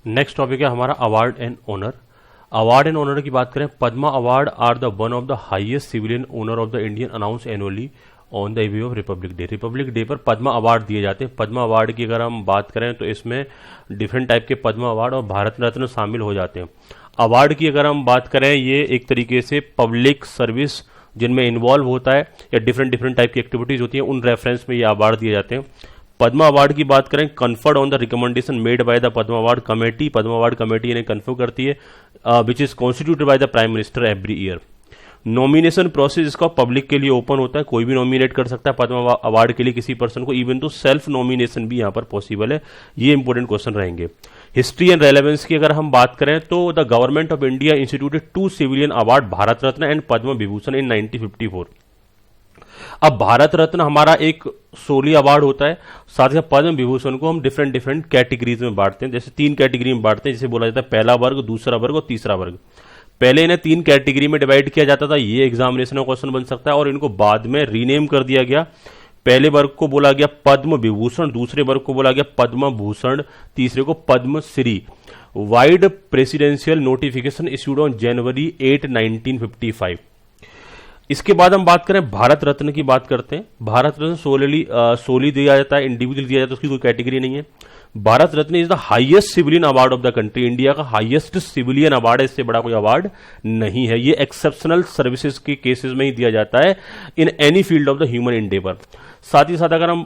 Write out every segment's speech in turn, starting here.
Next topic है हमारा award and honour. Award and honour की बात करें, Padma award are the one of the highest civilian honour of the Indian announce annually on the eve of Republic Day. Republic day पर Padma award दिए जाते हैं। Padma award की अगर हम बात करें तो इसमें डिफरेंट टाइप के पद्मा अवार्ड और भारत रत्न शामिल हो जाते हैं। अवार्ड की अगर हम बात करें, ये एक तरीके से पब्लिक सर्विस जिनमें इन्वॉल्व होता है या डिफरेंट टाइप की एक्टिविटीज होती हैं, उन रेफरेंस में ये अवार्ड दिए जाते हैं। पद्मा अवार्ड की बात करें, conferred on the recommendation made by the Padma award committee. Padma award committee इन्हें कन्फर्म करती है, which is constituted by the prime minister every year. Nomination process इसका पब्लिक के लिए ओपन होता है, कोई भी नॉमिनेट कर सकता है पद्मा अवार्ड के लिए किसी पर्सन को, इवन तो सेल्फ नॉमिनेशन भी यहाँ पर पॉसिबल है। ये इंपॉर्टेंट क्वेश्चन रहेंगे। हिस्ट्री एंड रेलेवेंस की अगर हम बात करें तो the government of India instituted 2 civilian award, Bharat Ratna and Padma Vibhushan in 1954। अब भारत रत्न हमारा एक सोली अवार्ड होता है, साथ ही पद्म विभूषण को हम डिफरेंट कैटेगरीज में बांटते हैं। जैसे 3 कैटेगरी में बांटते हैं, जिसे बोला जाता है पहला वर्ग, दूसरा वर्ग और तीसरा वर्ग। पहले इन्हें 3 कैटेगरी में डिवाइड किया जाता था, ये एग्जामिनेशन का क्वेश्चन बन सकता है, और इनको बाद में रीनेम कर दिया गया। पहले वर्ग को बोला गया पद्म विभूषण, दूसरे वर्ग को बोला गया पद्म भूषण, तीसरे को Padma Shri. Vide presidential notification issued on January 8, 1955। इसके बाद हम बात करें भारत रत्न की बात करते हैं। भारत रत्न सोली दिया जाता है, इंडिविजुअल दिया जाता है, उसकी कोई कैटेगरी नहीं है। Bharat Ratna is the highest civilian award of the country. India का हाईएस्ट सिविलियन अवार्ड है, इससे बड़ा कोई अवार्ड नहीं है। ये एक्सेप्शनल सर्विसेज के केसेस में ही दिया जाता है in any field of the human Endeavour. साथ ही साथ अगर हम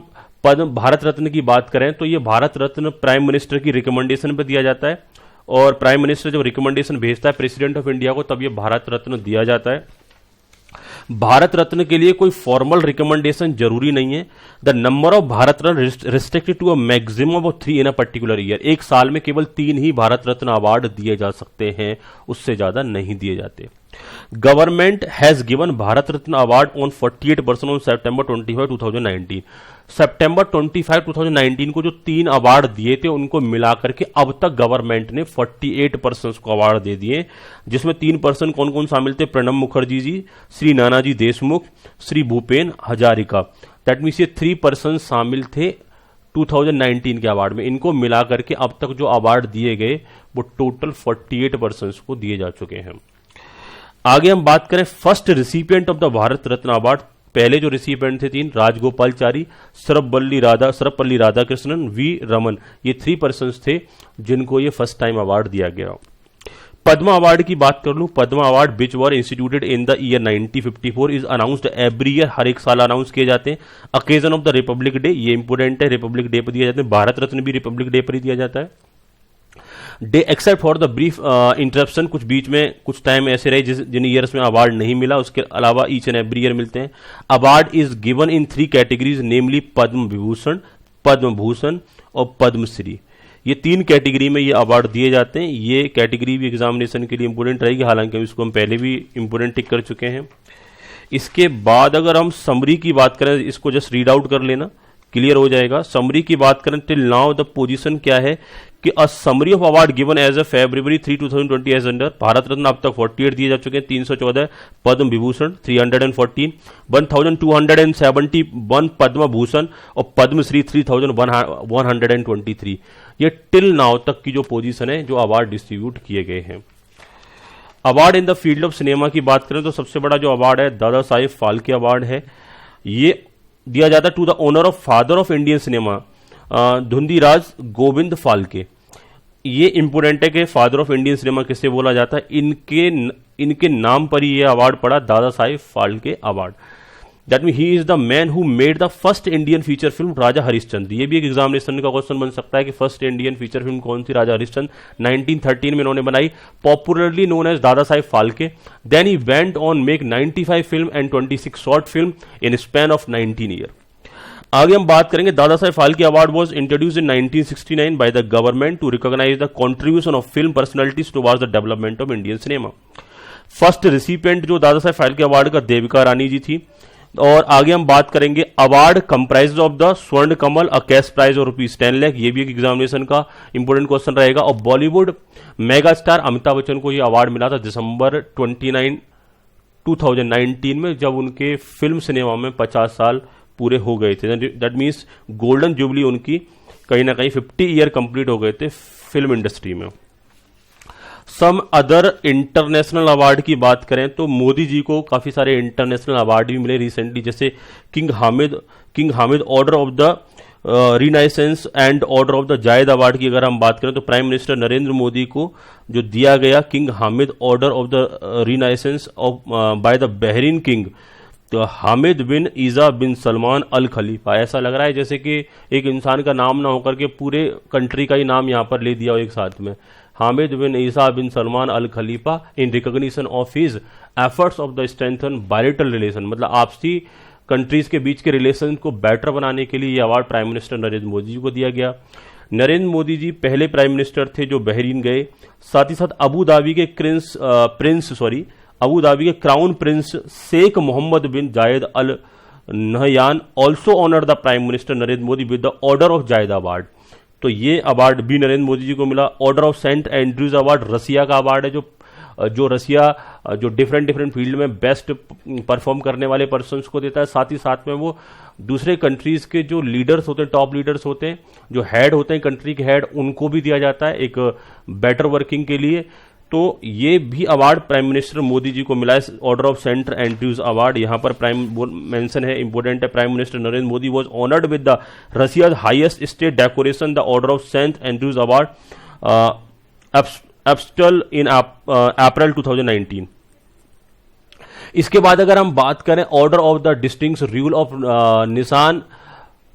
भारत रत्न की बात करें तो ये भारत रत्न प्राइम मिनिस्टर की रिकमेंडेशन पर दिया जाता है, और प्राइम मिनिस्टर जब रिकमेंडेशन भेजता है प्रेसिडेंट ऑफ इंडिया को, तब ये भारत रत्न दिया जाता है। भारत रत्न के लिए कोई फॉर्मल रिकमेंडेशन जरूरी नहीं है। The number of Bharat Ratna restricted to a maximum of 3 in a particular year. एक साल में केवल 3 ही भारत रत्न अवार्ड दिए जा सकते हैं, उससे ज्यादा नहीं दिए जाते। Government has given Bharat Ratna award on 48 person on September 25, 2019। सितंबर 25, 2019 को जो 3 अवार्ड दिए थे उनको मिलाकर के अब तक गवर्नमेंट ने 48 पर्सन को अवार्ड दे दिए, जिसमें 3 पर्सन कौन कौन शामिल थे? प्रणब मुखर्जी जी, श्री नानाजी देशमुख, श्री भूपेन हजारिका। दैट मीन्स ये 3 पर्सन शामिल थे 2019 के अवार्ड में। इनको मिलाकर के अब तक जो अवार्ड दिए गए वो टोटल 48 पर्सन को दिए जा चुके हैं। आगे हम बात करें first recipient of the Bharat Ratna award. पहले जो रिसिपिएंट थे 3, राजगोपालचारी, सर्वपल्ली राधाकृष्णन, वी रमन। ये 3 पर्सन्स थे जिनको ये फर्स्ट टाइम अवार्ड दिया गया। पद्मा अवार्ड की बात कर लूं, Padma award which were instituted in the year 1954 is announced every year. हर एक साल अनाउंस किए जाते हैं। Occasion of the republic day, ये इंपोर्टेंट है, रिपब्लिक डे पर दिया जाते हैं। भारत रत्न भी रिपब्लिक डे पर ही दिया जाता है। Day except for the brief interruption, कुछ बीच में कुछ टाइम ऐसे रहे जिन ईयर्स में अवार्ड नहीं मिला, उसके अलावा ईच एंड एवरी ईयर मिलते हैं। Award is given in 3 categories, namely Padma Vibhushan, Padma Bhushan और पद्मश्री। ये 3 कैटेगरी में ये अवार्ड दिए जाते हैं। ये कैटेगरी भी एग्जामिनेशन के लिए इंपोर्टेंट रहेगी, हालांकि इसको हम पहले भी इंपोर्टेंट टिक कर चुके हैं। इसके बाद अगर हम समरी की बात करें, इसको जस्ट रीड आउट कर लेना, क्लियर हो जाएगा। समरी की बात करें, टिल नाउ द पोजीशन क्या है कि a summary of award given as of February 3, 2020 as under. Bharat Ratna अब तक 48 दिए जा चुके हैं, 314, पद्म विभूषण 314, 1271 पद्म भूषण और पद्मश्री 3123। ये टिल नाउ तक की जो पोजीशन है, जो अवार्ड डिस्ट्रीब्यूट किए गए हैं। Award in the field of cinema की बात करें तो सबसे बड़ा जो अवार्ड है दादा साहेब फाल्के अवार्ड है। ये दिया जाता है to the honour of father of Indian cinema, Dhundiraj Govind Phalke. ये इंपोर्टेंट है कि फादर ऑफ इंडियन सिनेमा किसे बोला जाता है, इनके नाम पर ही ये अवार्ड पड़ा, Dada Saheb Phalke award. That mean he is the man who made the first Indian feature film Raja Harishchandra. ये भी एक एग्जामिनेशन का क्वेश्चन बन सकता है कि फर्स्ट इंडियन फीचर फिल्म कौन सी? राजा हरिश्चंद्र 1913 में इन्होंने बनाई, popularly known as Dada Saheb Phalke. Then he went on make 95 film and 26 short film in span of 19 year. आगे हम बात करेंगे, Dada Saheb Phalke award was introduced in 1969 by the government to recognise the contribution of film personalities towards the development of Indian cinema. First recipient जो Dada Saheb Phalke award का देविका रानी जी थी। और आगे हम बात करेंगे, अवार्ड कंप्राइज ऑफ द स्वर्ण कमल, अ कैश प्राइज और ₹10 लाख। ये भी एक एग्जामिनेशन का इंपोर्टेंट क्वेश्चन रहेगा। और बॉलीवुड मेगा स्टार अमिताभ बच्चन को यह अवार्ड मिला था दिसंबर 29, 2019 में, जब उनके फिल्म सिनेमा में 50 साल पूरे हो गए थे। दैट मीन्स गोल्डन जुबली उनकी कहीं ना कहीं 50 ईयर कंप्लीट हो गए थे फिल्म इंडस्ट्री में। सम अदर इंटरनेशनल अवार्ड की बात करें तो मोदी जी को काफी सारे इंटरनेशनल अवार्ड भी मिले रिसेंटली, जैसे king Hamad order of the renaissance and order of the Zayed award की अगर हम बात करें तो प्राइम मिनिस्टर नरेंद्र मोदी को जो दिया गया king Hamad order of the renaissance of by the Bahrain king तो हामिद बिन ईजा बिन सलमान अल खलीफा। ऐसा लग रहा है जैसे कि एक इंसान का नाम ना होकर के पूरे कंट्री का ही नाम यहां पर ले दिया हो एक साथ में, Hamad bin Isa bin Salman al Khalifa in recognition of his efforts of the strengthen bilateral relation, मतलब आपसी कंट्रीज के बीच के रिलेशन को बेटर बनाने के लिए यह award prime minister Narendra Modi ji को दिया गया। नरेंद्र मोदी जी पहले प्राइम मिनिस्टर थे जो बहरीन गए, साथ ही साथ अबू धाबी के crown prince sheikh Mohammed bin Zayed al Nahyan also honour the prime minister Narendra Modi with the order of Zayed award. तो ये अवार्ड भी नरेंद्र मोदी जी को मिला। Order of saint Andrew's award Russia का अवार्ड है, जो रसिया जो डिफरेंट फील्ड में बेस्ट परफॉर्म करने वाले पर्सन्स को देता है। साथ ही साथ में वो दूसरे कंट्रीज के जो लीडर्स होते हैं, टॉप लीडर्स होते हैं, जो हेड होते हैं कंट्री के हेड, उनको भी दिया जाता है एक बेटर वर्किंग के लिए। तो ये भी award prime minister Modi ji को मिला है, order of saint Andrew's award. यहां पर प्राइम मेंशन है, इंपोर्टेंट है, prime minister Narendra Modi was honoured with the Russia's highest state decoration the order of saint Andrew's award apostle in April 2019। इसके बाद अगर हम बात करें order of the distinguished rule of Nishan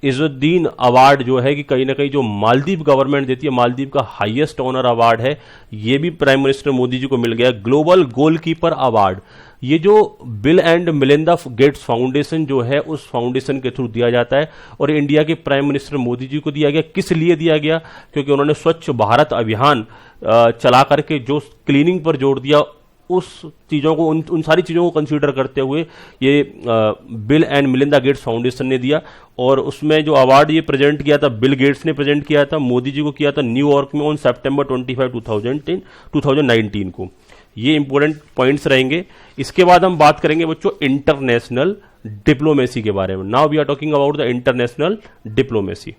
Izzuddin award जो है कि कहीं ना कहीं जो मालदीव गवर्नमेंट देती है, मालदीव का हाईएस्ट ऑनर अवार्ड है, ये भी प्राइम मिनिस्टर मोदी जी को मिल गया। ग्लोबल गोलकीपर अवार्ड, ये जो Bill and Melinda Gates Foundation जो है उस फाउंडेशन के थ्रू दिया जाता है और इंडिया के प्राइम मिनिस्टर मोदी जी को दिया गया। किस लिए दिया गया? क्योंकि उन्होंने स्वच्छ भारत अभियान चला करके जो क्लीनिंग पर जोर दिया, उस चीजों को उन सारी चीजों को कंसीडर करते हुए ये Bill and Melinda Gates Foundation ने दिया। और उसमें जो अवार्ड ये प्रेजेंट किया था, बिल गेट्स ने प्रेजेंट किया था, मोदी जी को किया था न्यूयॉर्क में ऑन सितंबर 25, 2019 को। ये इंपॉर्टेंट पॉइंट्स रहेंगे। इसके बाद हम बात करेंगे बच्चों इंटरनेशनल डिप्लोमेसी के बारे में। Now we are talking about the international diplomacy.